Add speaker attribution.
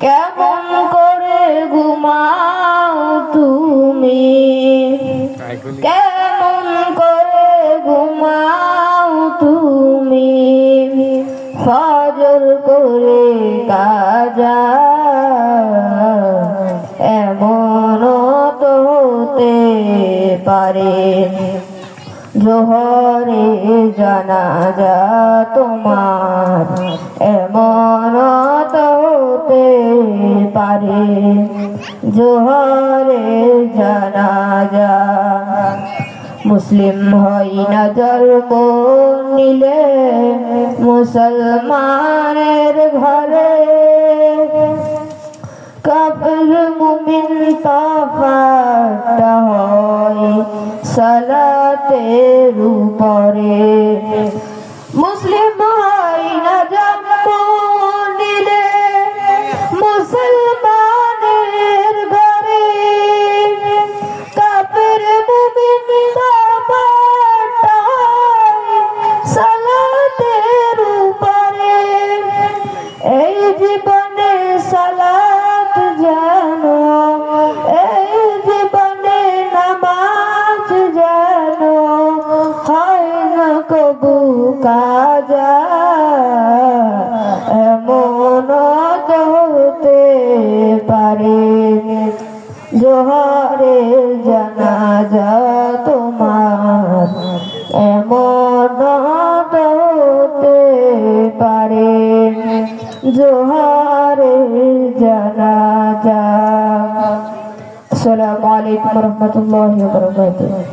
Speaker 1: কেমন করে ঘুমাও তুমি, কেমন করে ঘুমাও তুমি, ফজর করে কাজা এমন তো হতে পারে। জোহরে জানাজা তোমার এমন তো হতে পারে। জোহরে জানাজা মুসলিম হই না জন্ম নিলে মুসলমানের ঘরে, কাফির মুমিন তফাৎ হয় সালাতের উপরে। মুসলিম হয় না জন্ম নিলে মুসলমানের ঘরে, কাফির মুমিন তফাৎ হয় সালাতের উপরে। এই জীবনে সালাত জানো, এই জীবনে নামাজ জানো, হয় না কবু কাজা এমন তো হতে পারে। জোহরে জানাজা তোমার এমন তো হতে পারে। জোহরে জানাজা। আসসালামু আলাইকুম ওয়া রাহমাতুল্লাহি ওয়া বারাকাতুহু।